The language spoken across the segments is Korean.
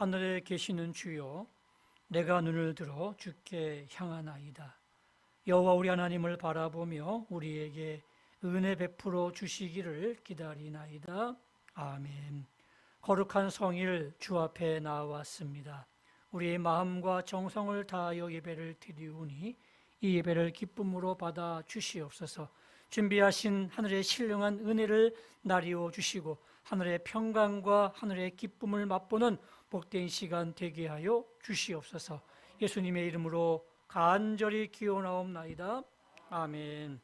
하늘에 계시는 주여, 내가 눈을 들어 주께 향하나이다. 여호와 우리 하나님을 바라보며 우리에게 은혜 베풀어 주시기를 기다리나이다. 아멘. 거룩한 성일 주 앞에 나왔습니다. 우리의 마음과 정성을 다하여 예배를 드리오니 이 예배를 기쁨으로 받아 주시옵소서. 준비하신 하늘의 신령한 은혜를 나리워 주시고 하늘의 평강과 하늘의 기쁨을 맛보는 복된 시간 되게 하여 주시옵소서. 예수님의 이름으로 간절히 기원하옵나이다. 아멘.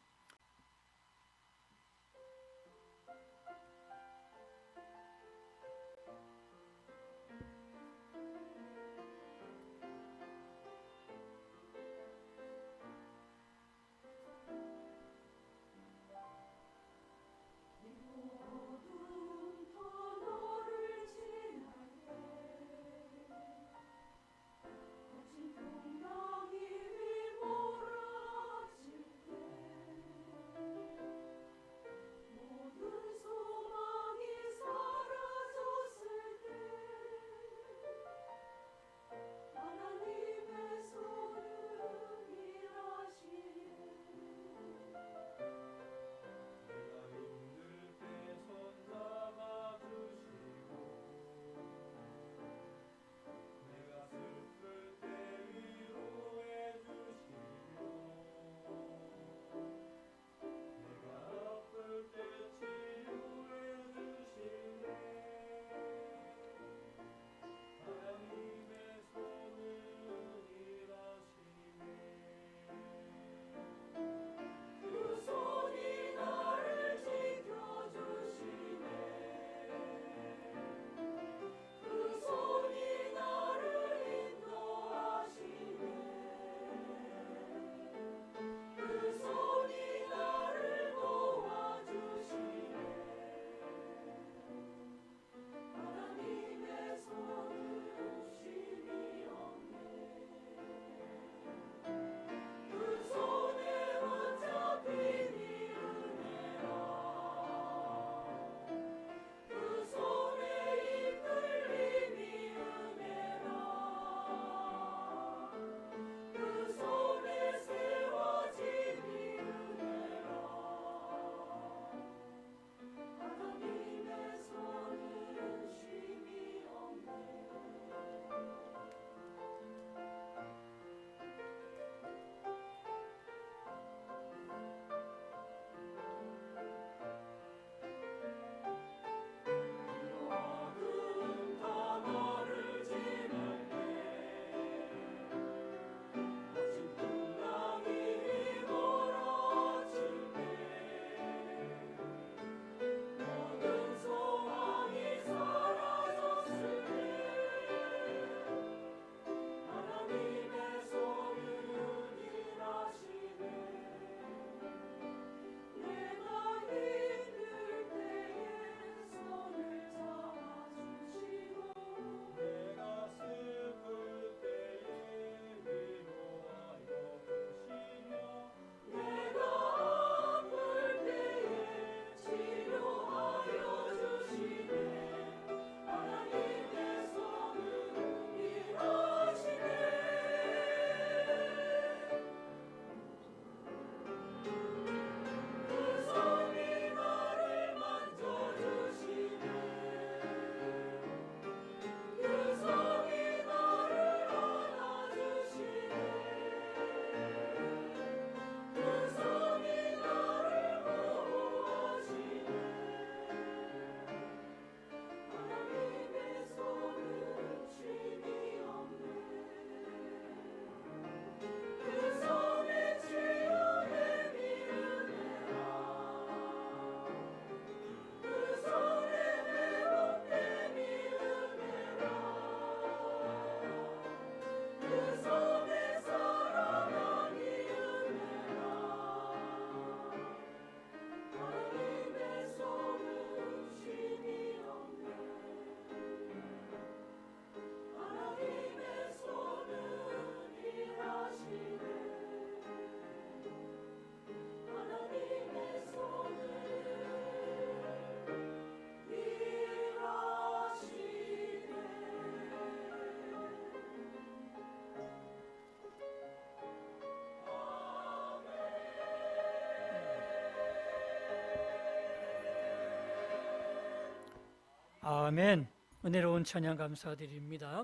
아멘. 은혜로운 찬양 감사드립니다.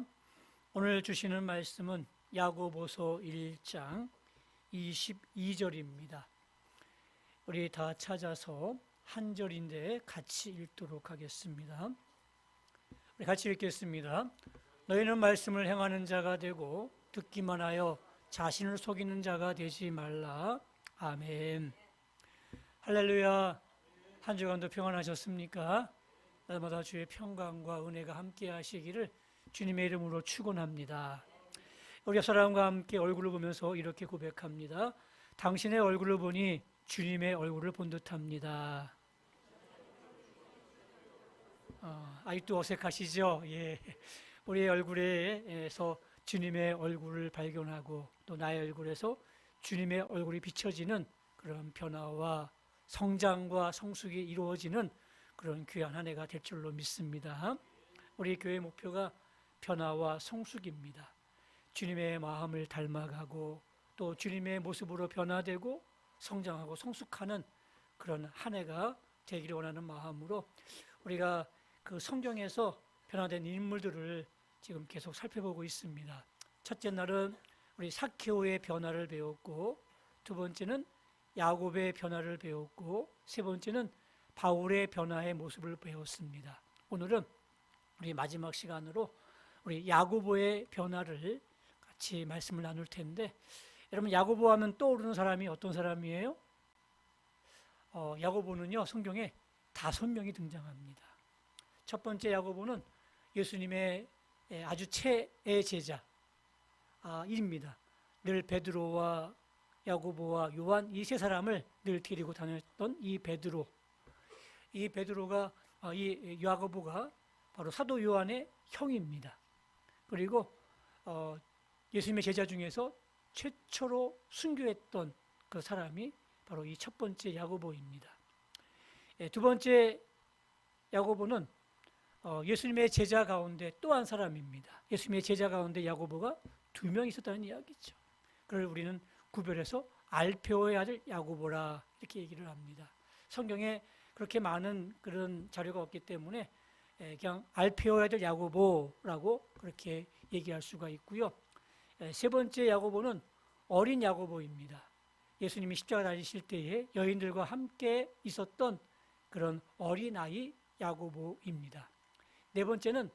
오늘 주시는 말씀은 야고보서 1장 22절입니다. 우리 다 찾아서 한 절인데 같이 읽도록 하겠습니다. 우리 같이 읽겠습니다. 너희는 말씀을 행하는 자가 되고 듣기만 하여 자신을 속이는 자가 되지 말라. 아멘. 할렐루야. 한 주간도 평안하셨습니까? 날마다 주의 평강과 은혜가 함께 하시기를 주님의 이름으로 축원합니다. 우리 사람과 함께 얼굴을 보면서 이렇게 고백합니다. 당신의 얼굴을 보니 주님의 얼굴을 본 듯합니다. 아직도 어색하시죠? 예. 우리의 얼굴에서 주님의 얼굴을 발견하고 또 나의 얼굴에서 주님의 얼굴이 비춰지는 그런 변화와 성장과 성숙이 이루어지는 그런 귀한 한 해가 될 줄로 믿습니다. 우리 교회 목표가 변화와 성숙입니다. 주님의 마음을 닮아가고 또 주님의 모습으로 변화되고 성장하고 성숙하는 그런 한 해가 되기를 원하는 마음으로 우리가 그 성경에서 변화된 인물들을 지금 계속 살펴보고 있습니다. 첫째 날은 우리 삭개오의 변화를 배웠고, 두 번째는 야곱의 변화를 배웠고, 세 번째는 바울의 변화의 모습을 배웠습니다. 오늘은 우리 마지막 시간으로 우리 야고보의 변화를 같이 말씀을 나눌 텐데, 여러분 야고보 하면 떠오르는 사람이 어떤 사람이에요? 야고보는요 성경에 5명이 등장합니다. 첫 번째 야고보는 예수님의 아주 최애 제자입니다. 늘 베드로와 야고보와 요한 이 세 사람을 늘 데리고 다녔던 이 베드로. 이 베드로가 이 야고보가 바로 사도 요한의 형입니다. 그리고 예수님의 제자 중에서 최초로 순교했던 그 사람이 바로 이 첫 번째 야고보입니다. 두 번째 야고보는 예수님의 제자 가운데 또 한 사람입니다. 예수님의 제자 가운데 야고보가 2명 있었다는 이야기죠. 그걸 우리는 구별해서 알페오의 아들 야고보라 이렇게 얘기를 합니다. 성경에 그렇게 많은 그런 자료가 없기 때문에 그냥 알페오의 아들 야고보라고 그렇게 얘기할 수가 있고요. 세 번째 야고보는 어린 야고보입니다. 예수님이 십자가 달리실 때에 여인들과 함께 있었던 그런 어린아이 야고보입니다. 네 번째는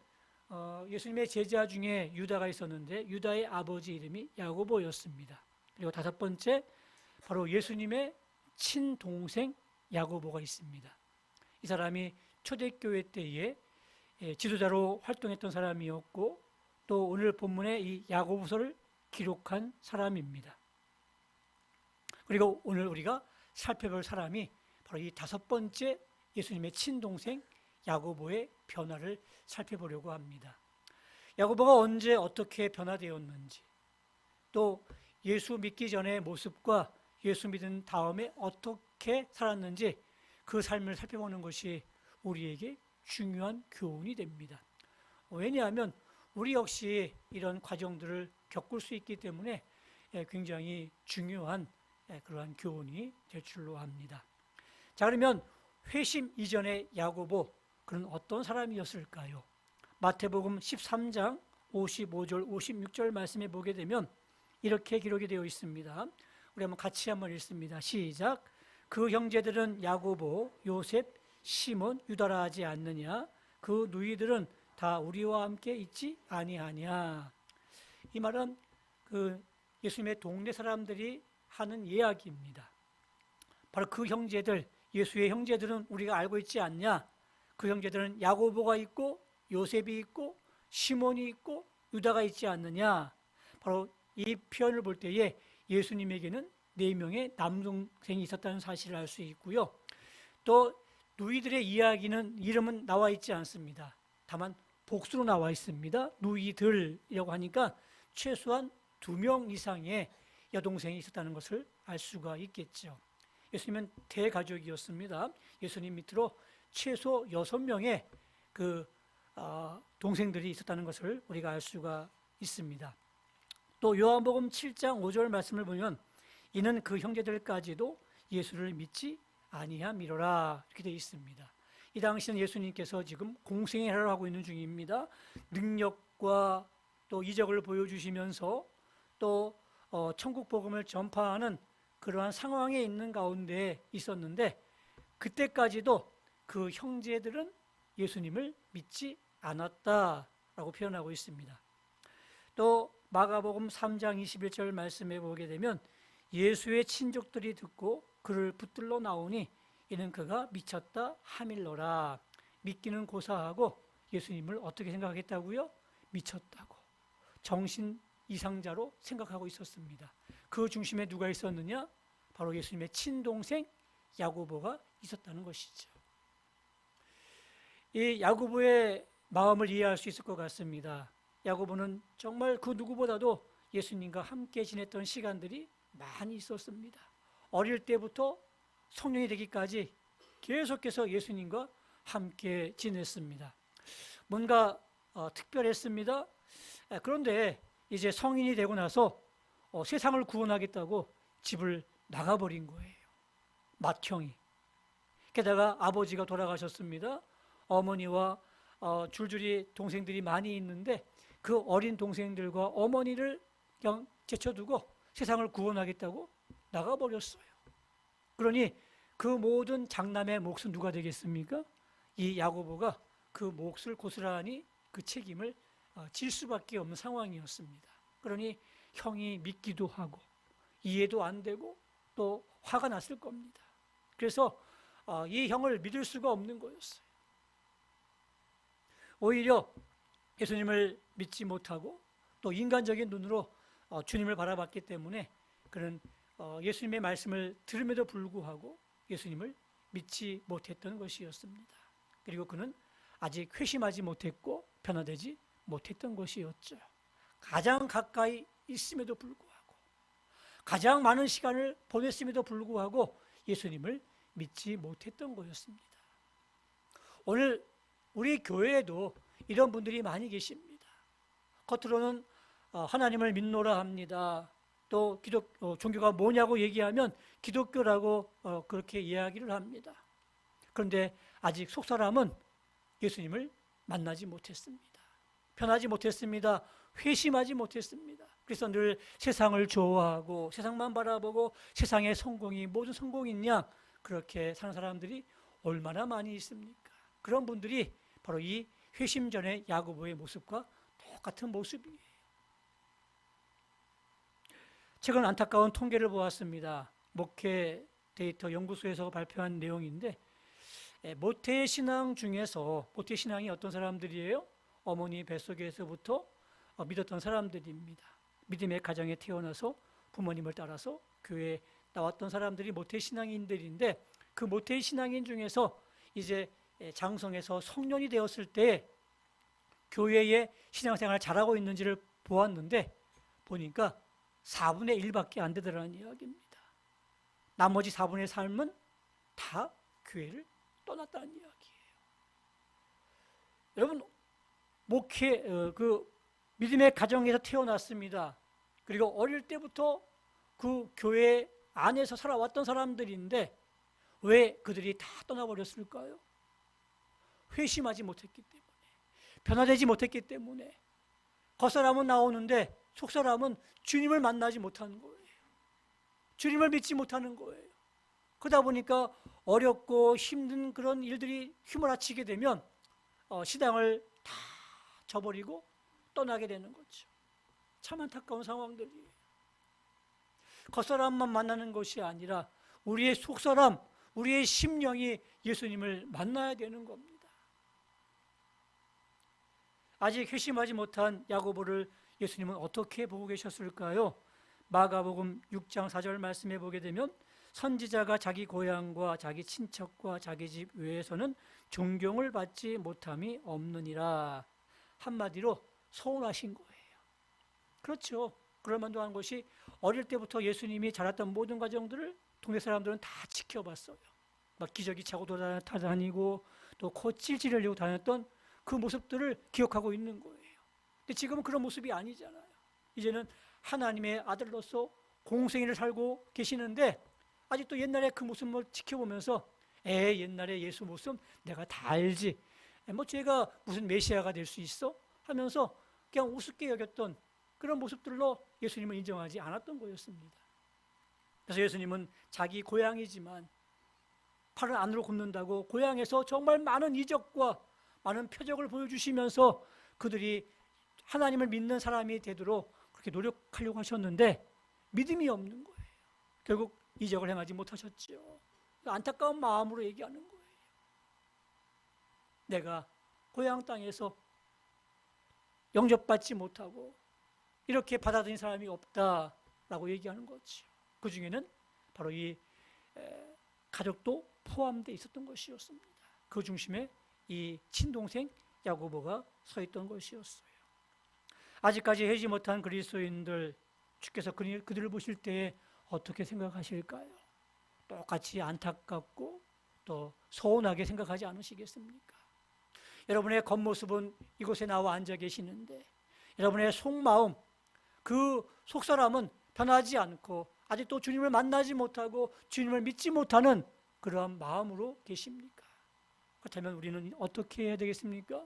예수님의 제자 중에 유다가 있었는데 유다의 아버지 이름이 야고보였습니다. 그리고 다섯 번째 바로 예수님의 친동생 야고보가 있습니다. 이 사람이 초대교회 때에 지도자로 활동했던 사람이었고 또 오늘 본문에 이 야고보서를 기록한 사람입니다. 그리고 오늘 우리가 살펴볼 사람이 바로 이 5번째 예수님의 친동생 야고보의 변화를 살펴보려고 합니다. 야고보가 언제 어떻게 변화되었는지, 또 예수 믿기 전의 모습과 예수 믿은 다음에 어떻게 살았는지 그 삶을 살펴보는 것이 우리에게 중요한 교훈이 됩니다. 왜냐하면 우리 역시 이런 과정들을 겪을 수 있기 때문에 굉장히 중요한 그러한 교훈이 될 줄로 압니다. 자, 그러면 회심 이전의 야고보, 그는 어떤 사람이었을까요? 마태복음 13장 55절 56절 말씀에 보게 되면 이렇게 기록이 되어 있습니다. 우리 같이 한번 읽습니다. 시작. 그 형제들은 야고보, 요셉, 시몬, 유다라 하지 않느냐? 그 누이들은 다 우리와 함께 있지 아니하냐? 이 말은 그 예수님의 동네 사람들이 하는 이야기입니다. 바로 그 형제들, 예수의 형제들은 우리가 알고 있지 않냐? 그 형제들은 야고보가 있고 요셉이 있고 시몬이 있고 유다가 있지 않느냐? 바로 이 표현을 볼 때에 예수님에게는 4명의 남동생이 있었다는 사실을 알 수 있고요. 또 누이들의 이름은 나와 있지 않습니다. 다만 복수로 나와 있습니다. 누이들이라고 하니까 최소한 2명 이상의 여동생이 있었다는 것을 알 수가 있겠죠. 예수님은 대가족이었습니다. 예수님 밑으로 최소 6명의 동생들이 있었다는 것을 우리가 알 수가 있습니다. 또 요한복음 7장 5절 말씀을 보면 이는 그 형제들까지도 예수를 믿지 아니함이로라 이렇게 되어 있습니다. 이 당시는 예수님께서 지금 공생애를 하고 있는 중입니다. 능력과 또 이적을 보여주시면서 또 천국 복음을 전파하는 그러한 상황에 있는 가운데 있었는데, 그때까지도 그 형제들은 예수님을 믿지 않았다라고 표현하고 있습니다. 또 마가복음 3장 21절 말씀해 보게 되면 예수의 친족들이 듣고 그를 붙들러 나오니 이는 그가 미쳤다 하밀러라. 믿기는 고사하고 예수님을 어떻게 생각했다고요? 미쳤다고, 정신 이상자로 생각하고 있었습니다. 그 중심에 누가 있었느냐? 바로 예수님의 친동생 야고보가 있었다는 것이죠. 이 야고보의 마음을 이해할 수 있을 것 같습니다. 야고보는 정말 그 누구보다도 예수님과 함께 지냈던 시간들이 많이 있었습니다. 어릴 때부터 성령이 되기까지 계속해서 예수님과 함께 지냈습니다. 뭔가 특별했습니다. 그런데 이제 성인이 되고 나서 세상을 구원하겠다고 집을 나가버린 거예요. 맏형이. 게다가 아버지가 돌아가셨습니다. 어머니와 줄줄이 동생들이 많이 있는데 그 어린 동생들과 어머니를 그냥 제쳐두고 세상을 구원하겠다고 나가버렸어요. 그러니 그 모든 장남의 몫은 누가 되겠습니까? 이 야고보가 그 몫을 고스란히 그 책임을 질 수밖에 없는 상황이었습니다. 그러니 형이 믿기도 하고 이해도 안 되고 또 화가 났을 겁니다. 그래서 이 형을 믿을 수가 없는 거였어요. 오히려 예수님을 믿지 못하고 또 인간적인 눈으로 주님을 바라봤기 때문에 그는 예수님의 말씀을 들음에도 불구하고 예수님을 믿지 못했던 것이었습니다. 그리고 그는 아직 회심하지 못했고 변화되지 못했던 것이었죠. 가장 가까이 있음에도 불구하고, 가장 많은 시간을 보냈음에도 불구하고 예수님을 믿지 못했던 거였습니다. 오늘 우리 교회에도 이런 분들이 많이 계십니다. 겉으로는 하나님을 믿노라 합니다. 또 종교가 뭐냐고 얘기하면 기독교라고 그렇게 이야기를 합니다. 그런데 아직 속사람은 예수님을 만나지 못했습니다. 변하지 못했습니다. 회심하지 못했습니다. 그래서 늘 세상을 좋아하고 세상만 바라보고 세상의 성공이 모든 성공이냐, 그렇게 사는 사람들이 얼마나 많이 있습니까? 그런 분들이 바로 이 회심 전의 야고보의 모습과 똑같은 모습이에요. 최근 안타까운 통계를 보았습니다. 목회 데이터 연구소에서 발표한 내용인데, 모태신앙 중에서, 모태신앙이 어떤 사람들이에요? 어머니 뱃속에서부터 믿었던 사람들입니다. 믿음의 가정에 태어나서 부모님을 따라서 교회에 나왔던 사람들이 모태신앙인들인데, 그 모태신앙인 중에서 이제 장성해서 성년이 되었을 때 교회의 신앙생활을 잘하고 있는지를 보았는데, 보니까 4분의 1밖에 안 되더라는 이야기입니다. 나머지 4분의 3은 다 교회를 떠났다는 이야기예요. 여러분, 목회, 믿음의 가정에서 태어났습니다. 그리고 어릴 때부터 그 교회 안에서 살아왔던 사람들인데 왜 그들이 다 떠나버렸을까요? 회심하지 못했기 때문에, 변화되지 못했기 때문에. 겉사람은 나오는데 속사람은 주님을 만나지 못하는 거예요. 주님을 믿지 못하는 거예요. 그러다 보니까 어렵고 힘든 그런 일들이 휘몰아치게 되면 신앙을 다 저버리고 떠나게 되는 거죠. 참 안타까운 상황들이에요. 겉사람만 만나는 것이 아니라 우리의 속사람, 우리의 심령이 예수님을 만나야 되는 겁니다. 아직 회심하지 못한 야고보를 예수님은 어떻게 보고 계셨을까요? 마가복음 6장 4절 말씀해 보게 되면 선지자가 자기 고향과 자기 친척과 자기 집 외에서는 존경을 받지 못함이 없느니라. 한마디로 서운하신 거예요. 그렇죠. 그럴 만도 한 것이 어릴 때부터 예수님이 자랐던 모든 과정들을 동네 사람들은 다 지켜봤어요. 막 기저귀 차고 돌아다니고 또 코 찔찔 흘리고 다녔던 그 모습들을 기억하고 있는 거예요. 근데 지금은 그런 모습이 아니잖아요. 이제는 하나님의 아들로서 공생애를 살고 계시는데 아직도 옛날에 그 모습을 지켜보면서 옛날에 예수 모습 내가 다 알지. 뭐 제가 무슨 메시아가 될 수 있어? 하면서 그냥 우습게 여겼던 그런 모습들로 예수님을 인정하지 않았던 거였습니다. 그래서 예수님은 자기 고향이지만 팔을 안으로 굽는다고 고향에서 정말 많은 이적과 많은 표적을 보여주시면서 그들이 하나님을 믿는 사람이 되도록 그렇게 노력하려고 하셨는데 믿음이 없는 거예요. 결국 이적을 행하지 못하셨죠. 안타까운 마음으로 얘기하는 거예요. 내가 고향 땅에서 영접받지 못하고 이렇게 받아들인 사람이 없다라고 얘기하는 거죠. 그 중에는 바로 이 가족도 포함되어 있었던 것이었습니다. 그 중심에 이 친동생 야고보가 서 있던 것이었어요. 아직까지 회지 못한 그리스도인들, 주께서 그들을 보실 때에 어떻게 생각하실까요? 똑같이 안타깝고 또 서운하게 생각하지 않으시겠습니까? 여러분의 겉모습은 이곳에 나와 앉아 계시는데 여러분의 속마음, 그 속사람은 변하지 않고 아직도 주님을 만나지 못하고 주님을 믿지 못하는 그러한 마음으로 계십니까? 그렇다면 우리는 어떻게 해야 되겠습니까?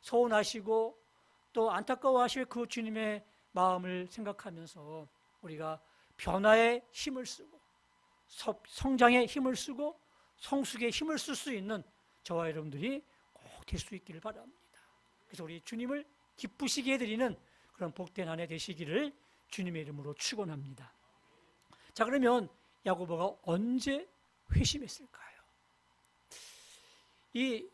서운하시고 또 안타까워하실 그 주님의 마음을 생각하면서 우리가 변화의 힘을 쓰고 성장의 힘을 쓰고 성숙의 힘을 쓸 수 있는 저와 여러분들이 꼭 될 수 있기를 바랍니다. 그래서 우리 주님을 기쁘시게 해드리는 그런 복된 한 해 되시기를 주님의 이름으로 축원합니다. 자, 그러면 야고보가 언제 회심했을까요? 이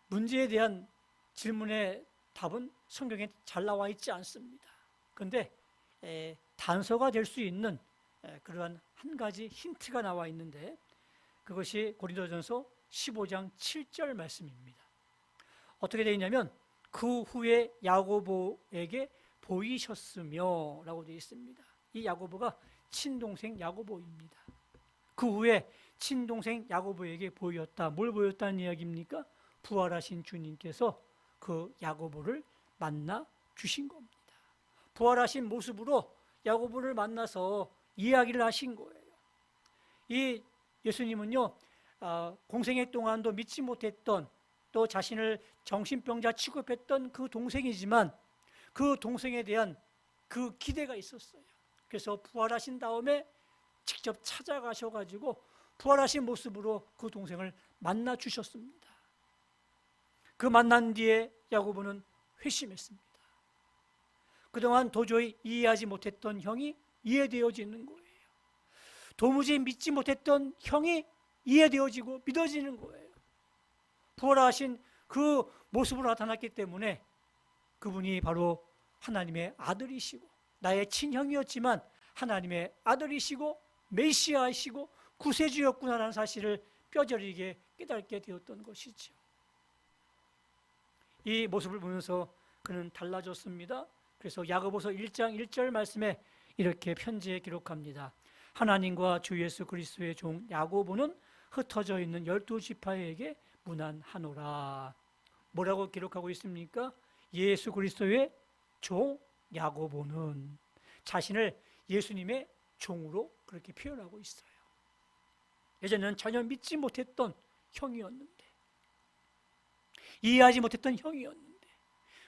문제에 대한 질문의 답은 성경에 잘 나와 있지 않습니다. 그런데 단서가 될 수 있는 그러한 한 가지 힌트가 나와 있는데 그것이 고린도전서 15장 7절 말씀입니다. 어떻게 되어 있냐면 그 후에 야고보에게 보이셨으며 라고 되어 있습니다. 이 야고보가 친동생 야고보입니다. 그 후에 친동생 야고보에게 보였다. 뭘 보였다는 이야기입니까? 부활하신 주님께서 그 야고보를 만나 주신 겁니다. 부활하신 모습으로 야고보를 만나서 이야기를 하신 거예요. 이 예수님은요, 공생애 동안도 믿지 못했던 또 자신을 정신병자 취급했던 그 동생이지만 그 동생에 대한 그 기대가 있었어요. 그래서 부활하신 다음에 직접 찾아가셔가지고 부활하신 모습으로 그 동생을 만나 주셨습니다. 그 만난 뒤에 야고보는 회심했습니다. 그동안 도저히 이해하지 못했던 형이 이해되어지는 거예요. 도무지 믿지 못했던 형이 이해되어지고 믿어지는 거예요. 부활하신 그 모습으로 나타났기 때문에 그분이 바로 하나님의 아들이시고 나의 친형이었지만 하나님의 아들이시고 메시아이시고 구세주였구나라는 사실을 뼈저리게 깨닫게 되었던 것이죠. 이 모습을 보면서 그는 달라졌습니다. 그래서 야고보서 1장 1절 말씀에 이렇게 편지에 기록합니다. 하나님과 주 예수 그리스도의 종 야고보는 흩어져 있는 12지파에게 문안하노라. 뭐라고 기록하고 있습니까? 예수 그리스도의 종 야고보는 자신을 예수님의 종으로 그렇게 표현하고 있어요. 예전에는 전혀 믿지 못했던 형이었는데, 이해하지 못했던 형이었는데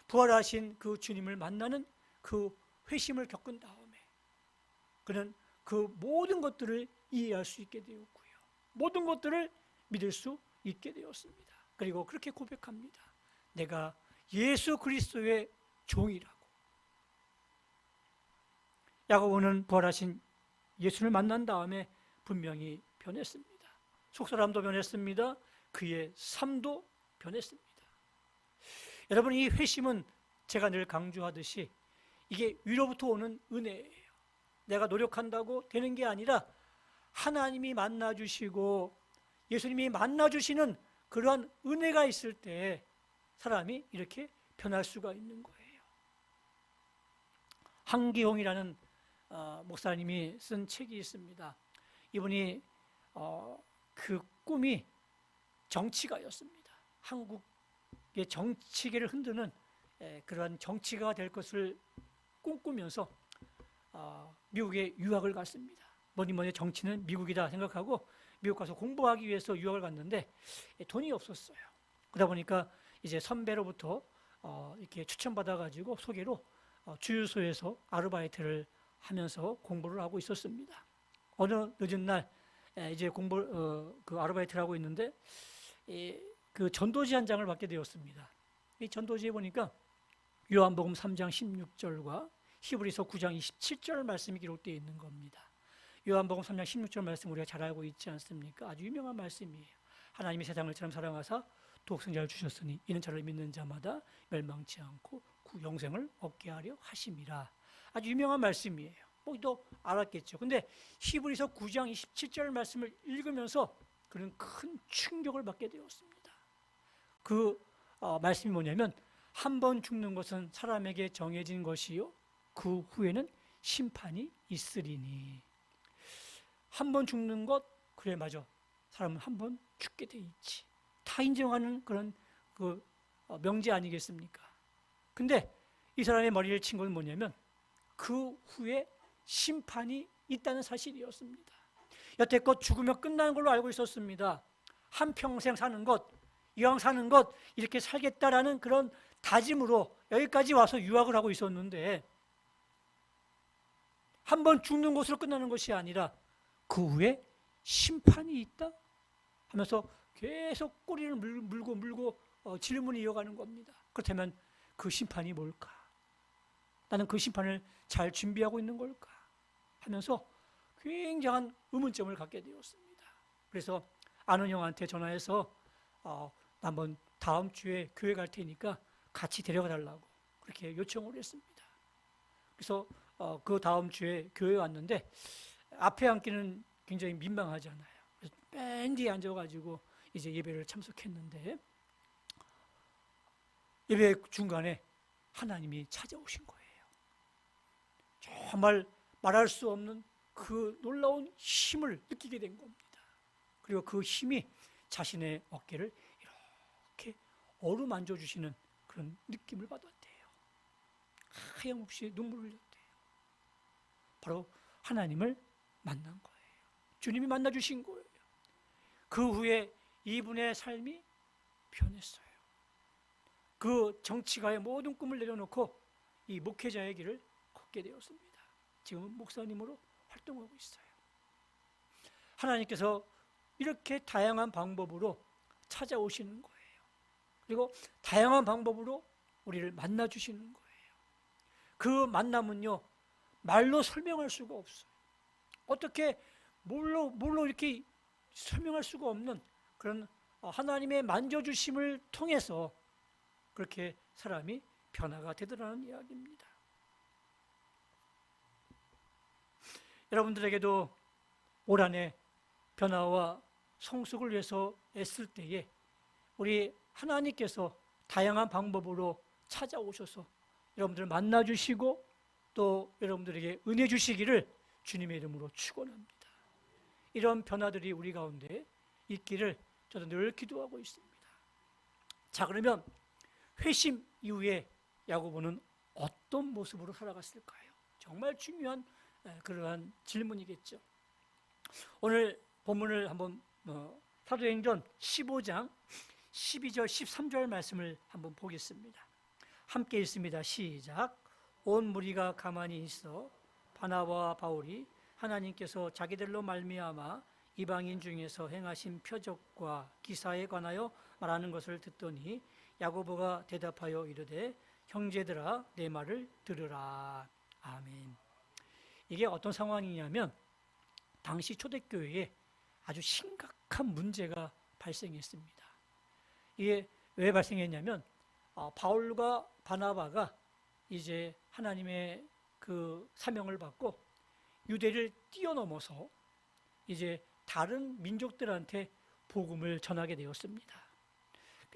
부활하신 그 주님을 만나는 그 회심을 겪은 다음에 그는 그 모든 것들을 이해할 수 있게 되었고요, 모든 것들을 믿을 수 있게 되었습니다. 그리고 그렇게 고백합니다. 내가 예수 그리스도의 종이라고. 야고보는 부활하신 예수를 만난 다음에 분명히 변했습니다. 속사람도 변했습니다. 그의 삶도 변했습니다. 여러분, 이 회심은 제가 늘 강조하듯이 이게 위로부터 오는 은혜예요. 내가 노력한다고 되는 게 아니라 하나님이 만나주시고 예수님이 만나주시는 그러한 은혜가 있을 때 사람이 이렇게 변할 수가 있는 거예요. 한기홍이라는 목사님이 쓴 책이 있습니다. 이분이 그 꿈이 정치가였습니다. 한국의 정치계를 흔드는 그러한 정치가가 될 것을 꿈꾸면서 미국에 유학을 갔습니다. 뭐니 정치는 미국이다 생각하고 미국 가서 공부하기 위해서 유학을 갔는데 돈이 없었어요. 그러다 보니까 이제 선배로부터 이렇게 추천받아가지고 소개로 주유소에서 아르바이트를 하면서 공부를 하고 있었습니다. 어느 늦은 날 이제 그 아르바이트를 하고 있는데 그 전도지 한 장을 받게 되었습니다. 이 전도지에 보니까 요한복음 3장 16절과 히브리서 9장 27절 말씀이 기록되어 있는 겁니다. 요한복음 3장 16절 말씀 우리가 잘 알고 있지 않습니까? 아주 유명한 말씀이에요. 하나님이 세상을 처럼 사랑하사 독생자를 주셨으니 이는 저를 믿는 자마다 멸망치 않고 영생을 얻게 하려 하심이라. 아주 유명한 말씀이에요. 또 알았겠죠. 근데 히브리서 9장 27절 말씀을 읽으면서 그런 큰 충격을 받게 되었습니다. 그 말씀이 뭐냐면 한 번 죽는 것은 사람에게 정해진 것이요 그 후에는 심판이 있으리니. 한 번 죽는 것, 그래 맞아. 사람은 한 번 죽게 돼 있지. 다 인정하는 그런 그 명제 아니겠습니까? 근데 이 사람의 머리를 친 건 뭐냐면 그 후에 심판이 있다는 사실이었습니다. 여태껏 죽으면 끝나는 걸로 알고 있었습니다. 한평생 사는 것, 이왕 사는 것 이렇게 살겠다라는 그런 다짐으로 여기까지 와서 유학을 하고 있었는데 한 번 죽는 것으로 끝나는 것이 아니라 그 후에 심판이 있다 하면서 계속 꼬리를 물고 질문이 이어가는 겁니다. 그렇다면 그 심판이 뭘까? 나는 그 심판을 잘 준비하고 있는 걸까? 하면서 굉장한 의문점을 갖게 되었습니다. 그래서 아는 형한테 전화해서 한번 다음 주에 교회 갈 테니까 같이 데려가 달라고 그렇게 요청을 했습니다. 그래서 그 다음 주에 교회에 왔는데 앞에 앉기는 굉장히 민망하잖아요. 그래서 맨 뒤에 앉아가지고 이제 예배를 참석했는데 예배 중간에 하나님이 찾아오신 거예요. 정말 말할 수 없는 그 놀라운 힘을 느끼게 된 겁니다. 그리고 그 힘이 자신의 어깨를 이렇게 어루만져 주시는 그런 느낌을 받았대요. 하염없이 눈물을 흘렸대요. 바로 하나님을 만난 거예요. 주님이 만나 주신 거예요. 그 후에 이분의 삶이 변했어요. 그 정치가의 모든 꿈을 내려놓고 이 목회자의 길을 걷게 되었습니다. 지금은 목사님으로 활동하고 있어요. 하나님께서 이렇게 다양한 방법으로 찾아오시는 거예요. 그리고 다양한 방법으로 우리를 만나 주시는 거예요. 그 만남은요 말로 설명할 수가 없어요. 어떻게 뭘로 이렇게 설명할 수가 없는 그런 하나님의 만져주심을 통해서 그렇게 사람이 변화가 되더라는 이야기입니다. 여러분들에게도 올 한해 변화와 성숙을 위해서 애쓸 때에 우리 하나님께서 다양한 방법으로 찾아오셔서 여러분들을 만나주시고 또 여러분들에게 은혜 주시기를 주님의 이름으로 축원합니다. 이런 변화들이 우리 가운데 있기를 저도 늘 기도하고 있습니다. 자, 그러면 회심 이후에 야고보는 어떤 모습으로 살아갔을까요? 정말 중요한 그러한 질문이겠죠. 오늘 본문을 한번 사도행전 15장 12절 13절 말씀을 한번 보겠습니다. 함께 읽습니다. 시작. 온 무리가 가만히 있어 바나바와 바울이 하나님께서 자기들로 말미암아 이방인 중에서 행하신 표적과 기사에 관하여 말하는 것을 듣더니 야고보가 대답하여 이르되 형제들아 내 말을 들으라. 아멘. 이게 어떤 상황이냐면 당시 초대교회에 아주 심각한 문제가 발생했습니다. 이게 왜 발생했냐면 바울과 바나바가 이제 하나님의 그 사명을 받고 유대를 뛰어넘어서 이제 다른 민족들한테 복음을 전하게 되었습니다.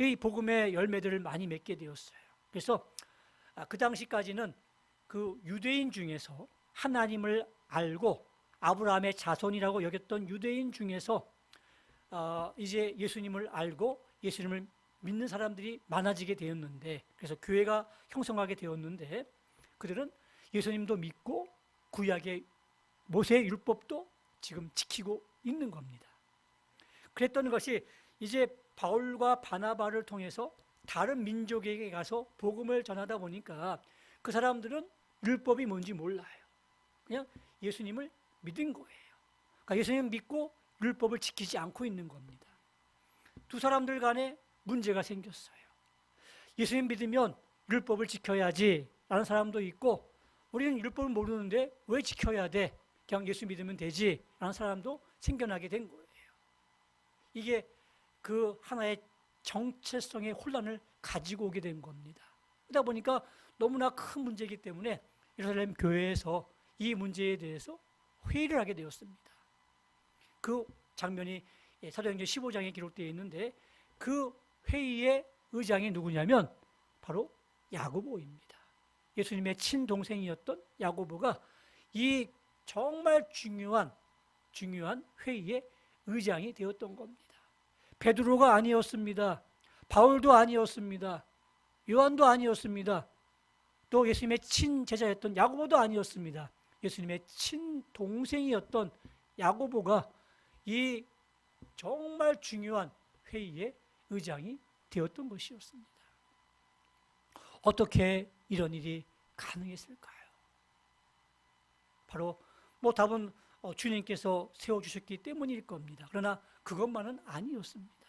이 복음의 열매들을 많이 맺게 되었어요. 그래서 그 당시까지는 그 유대인 중에서 하나님을 알고 아브라함의 자손이라고 여겼던 유대인 중에서 이제 예수님을 알고 예수님을 믿는 사람들이 많아지게 되었는데, 그래서 교회가 형성하게 되었는데 그들은 예수님도 믿고 구약의 모세의 율법도 지금 지키고 있는 겁니다. 그랬던 것이 이제 바울과 바나바를 통해서 다른 민족에게 가서 복음을 전하다 보니까 그 사람들은 율법이 뭔지 몰라요. 그냥 예수님을 믿은 거예요. 그러니까 예수님을 믿고 율법을 지키지 않고 있는 겁니다. 두 사람들 간에 문제가 생겼어요. 예수님 믿으면 율법을 지켜야지 라는 사람도 있고, 우리는 율법을 모르는데 왜 지켜야 돼? 그냥 예수 믿으면 되지 라는 사람도 생겨나게 된 거예요. 이게 그 하나의 정체성의 혼란을 가지고 오게 된 겁니다. 그러다 보니까 너무나 큰 문제이기 때문에 예루살렘 교회에서 이 문제에 대해서 회의를 하게 되었습니다. 그 장면이 사도행전 15장에 기록되어 있는데, 그 회의의 의장이 누구냐면 바로 야고보입니다. 예수님의 친동생이었던 야고보가 이 정말 중요한 회의의 의장이 되었던 겁니다. 베드로가 아니었습니다. 바울도 아니었습니다. 요한도 아니었습니다. 또 예수님의 친제자였던 야고보도 아니었습니다. 예수님의 친동생이었던 야고보가 이 정말 중요한 회의의 의장이 되었던 것이었습니다. 어떻게 이런 일이 가능했을까요? 바로 답은 주님께서 세워주셨기 때문일 겁니다. 그러나 그것만은 아니었습니다.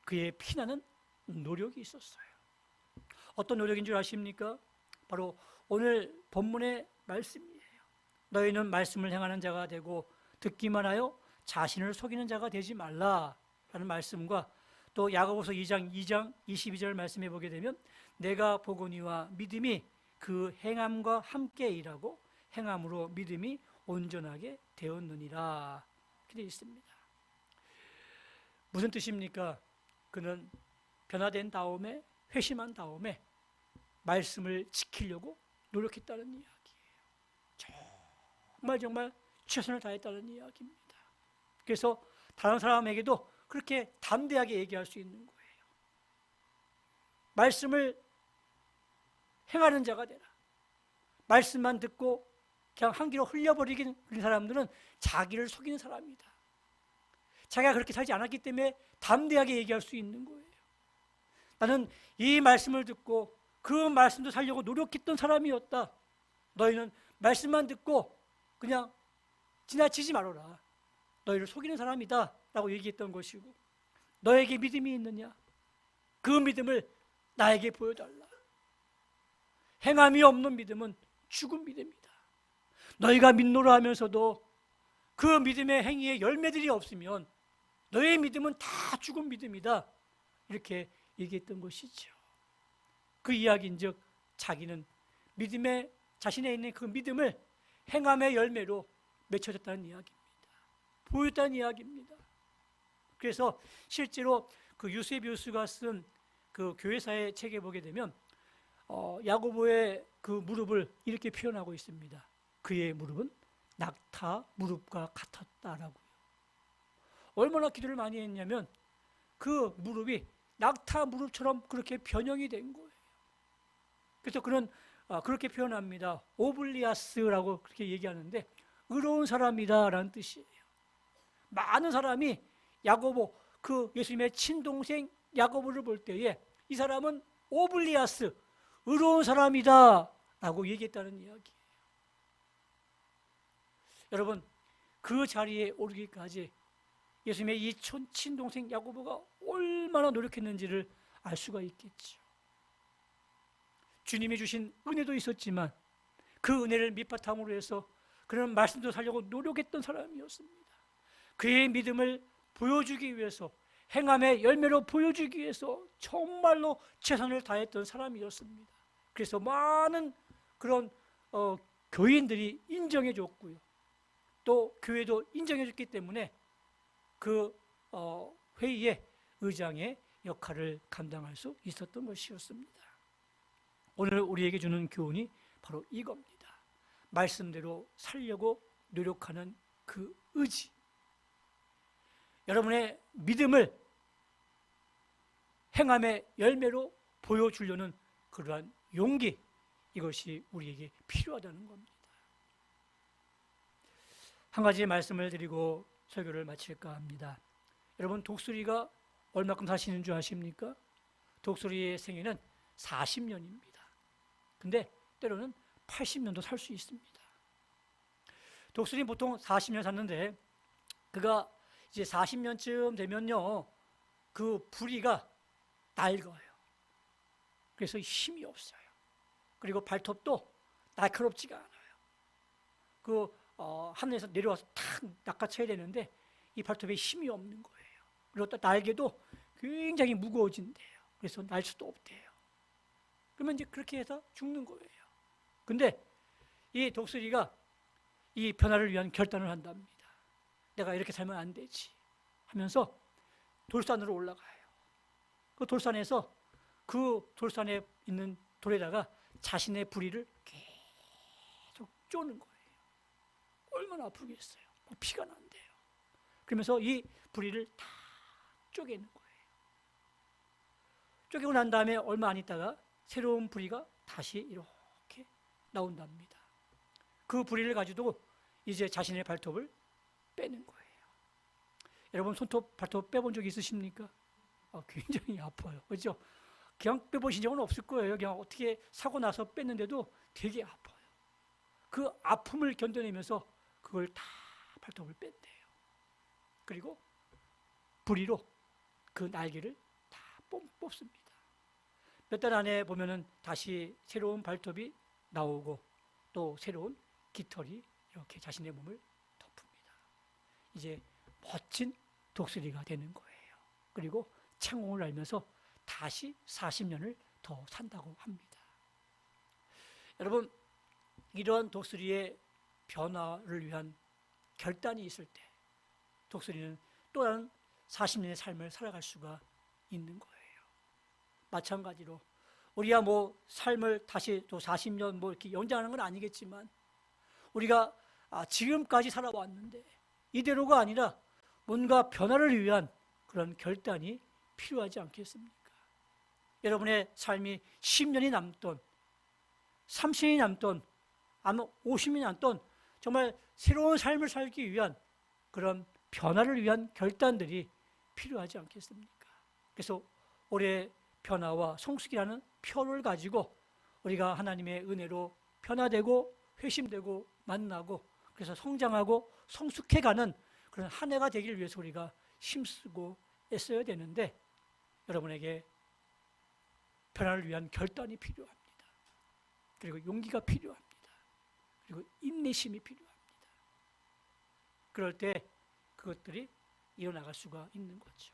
그의 피나는 노력이 있었어요. 어떤 노력인 줄 아십니까? 바로 오늘 본문의 말씀이에요. 너희는 말씀을 행하는 자가 되고 듣기만 하여 자신을 속이는 자가 되지 말라라는 말씀과, 또 야고보서 2장 22절 말씀해 보게 되면 내가 보거니와 믿음이 그 행함과 함께 일하고 행함으로 믿음이 온전하게 되었느니라, 이렇게 되어 있습니다. 무슨 뜻입니까? 그는 변화된 다음에, 회심한 다음에 말씀을 지키려고 노력했다는 이야기예요. 정말 최선을 다했다는 이야기입니다. 그래서 다른 사람에게도 그렇게 담대하게 얘기할 수 있는 거예요. 말씀을 행하는 자가 되라. 말씀만 듣고 그냥 한 귀로 흘려버리는 사람들은 자기를 속이는 사람이다. 자기가 그렇게 살지 않았기 때문에 담대하게 얘기할 수 있는 거예요. 나는 이 말씀을 듣고 그 말씀도 살려고 노력했던 사람이었다. 너희는 말씀만 듣고 그냥 지나치지 말아라. 너희를 속이는 사람이다 라고 얘기했던 것이고, 너에게 믿음이 있느냐? 그 믿음을 나에게 보여달라. 행함이 없는 믿음은 죽은 믿음이다. 너희가 믿노라 하면서도 그 믿음의 행위에 열매들이 없으면 너의 믿음은 다 죽은 믿음이다. 이렇게 얘기했던 것이죠. 그 이야기인즉 자기는 믿음에, 자신에 있는 그 믿음을 행함의 열매로 맺혀졌다는 이야기입니다. 보였다는 이야기입니다. 그래서 실제로 그 유세비우스가 쓴 그 교회사의 책에 보게 되면 야고보의 그 무릎을 이렇게 표현하고 있습니다. 그의 무릎은 낙타 무릎과 같았다라고요. 얼마나 기도를 많이 했냐면 그 무릎이 낙타 무릎처럼 그렇게 변형이 된 거예요. 그래서 그는 그렇게 표현합니다. 오블리아스라고 그렇게 얘기하는데 의로운 사람이다라는 뜻이에요. 많은 사람이 야고보, 그 예수님의 친동생 야고보를 볼 때에 이 사람은 오블리아스, 의로운 사람이다 라고 얘기했다는 이야기예요. 여러분, 그 자리에 오르기까지 예수님의 이 친동생 야고보가 얼마나 노력했는지를 알 수가 있겠죠. 주님이 주신 은혜도 있었지만 그 은혜를 밑바탕으로 해서 그런 말씀도 살려고 노력했던 사람이었습니다. 그의 믿음을 보여주기 위해서, 행함의 열매로 보여주기 위해서 정말로 최선을 다했던 사람이었습니다. 그래서 많은 그런 교인들이 인정해 줬고요. 또 교회도 인정해 줬기 때문에 그 회의의 의장의 역할을 감당할 수 있었던 것이었습니다. 오늘 우리에게 주는 교훈이 바로 이겁니다. 말씀대로 살려고 노력하는 그 의지, 여러분의 믿음을 행함의 열매로 보여주려는 그러한 용기, 이것이 우리에게 필요하다는 겁니다. 한 가지 말씀을 드리고 설교를 마칠까 합니다. 여러분 독수리가 얼마큼 사시는 줄 아십니까? 독수리의 생애는 40년입니다. 근데 때로는 80년도 살 수 있습니다. 독수리는 보통 40년 샀는데 그가 이제 40년쯤 되면요, 그 부리가 낡아요. 그래서 힘이 없어요. 그리고 발톱도 날카롭지가 않아요. 하늘에서 내려와서 탁 낚아쳐야 되는데 이 발톱에 힘이 없는 거예요. 그리고 또 날개도 굉장히 무거워진대요. 그래서 날 수도 없대요. 그러면 이제 그렇게 해서 죽는 거예요. 근데 이 독수리가 이 변화를 위한 결단을 한답니다. 내가 이렇게 살면 안 되지 하면서 돌산으로 올라가요. 그 돌산에서 그 돌산에 있는 돌에다가 자신의 부리를 계속 쪼는 거예요. 얼마나 아프겠어요. 피가 난대요. 그러면서 이 부리를 다 쪼개는 거예요. 쪼개고 난 다음에 얼마 안 있다가 새로운 부리가 다시 이렇게 나온답니다. 그 부리를 가지고 이제 자신의 발톱을 빼는 거예요. 여러분 손톱, 발톱 빼본 적 있으십니까? 굉장히 아파요. 그렇죠? 그냥 빼보신 적은 없을 거예요. 그냥 어떻게 사고 나서 뺐는데도 되게 아파요. 그 아픔을 견뎌내면서 그걸 다 발톱을 뺀대요. 그리고 부리로 그 날개를 다 뽑습니다. 몇 달 안에 보면은 다시 새로운 발톱이 나오고 또 새로운 깃털이 이렇게 자신의 몸을 덮습니다. 이제 멋진 독수리가 되는 거예요. 그리고 창공을 날면서 다시 40년을 더 산다고 합니다. 여러분, 이러한 독수리의 변화를 위한 결단이 있을 때 독수리는 또 다른 40년의 삶을 살아갈 수가 있는 거예요. 마찬가지로 우리가 뭐 삶을 다시 또 40년 뭐 이렇게 연장하는 건 아니겠지만 우리가 지금까지 살아왔는데 이대로가 아니라 뭔가 변화를 위한 그런 결단이 필요하지 않겠습니까? 여러분의 삶이 10년이 남던 30년이 남던 아마 50년이 남던 정말 새로운 삶을 살기 위한 그런 변화를 위한 결단들이 필요하지 않겠습니까? 그래서 올해 변화와 성숙이라는 표를 가지고 우리가 하나님의 은혜로 변화되고 회심되고 만나고 그래서 성장하고 성숙해가는 그런 한 해가 되기를 위해서 우리가 힘쓰고 애써야 되는데 여러분에게 변화를 위한 결단이 필요합니다. 그리고 용기가 필요합니다. 그리고 인내심이 필요합니다. 그럴 때 그것들이 일어나갈 수가 있는 거죠.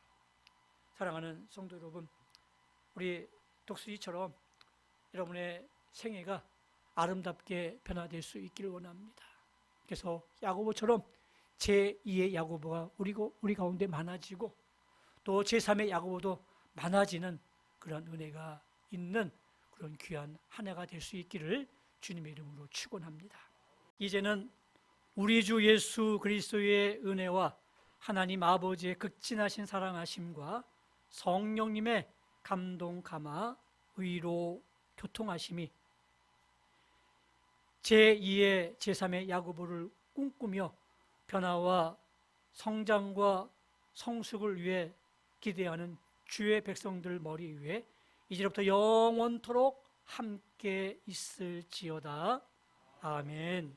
사랑하는 성도 여러분, 우리 독수리처럼 여러분의 생애가 아름답게 변화될 수 있기를 원합니다. 그래서 야고보처럼 제2의 야고보가 우리 가운데 많아지고 또 제3의 야고보도 많아지는 그런 은혜가 있는 그런 귀한 한 해가 될 수 있기를 주님의 이름으로 축원합니다. 이제는 우리 주 예수 그리스도의 은혜와 하나님 아버지의 극진하신 사랑하심과 성령님의 감동 감화 의로 교통하심이 제2의 제3의 야고보를 꿈꾸며 변화와 성장과 성숙을 위해 기대하는 주의 백성들 머리 위에 이제부터 영원토록 함께 있을지어다. 아멘.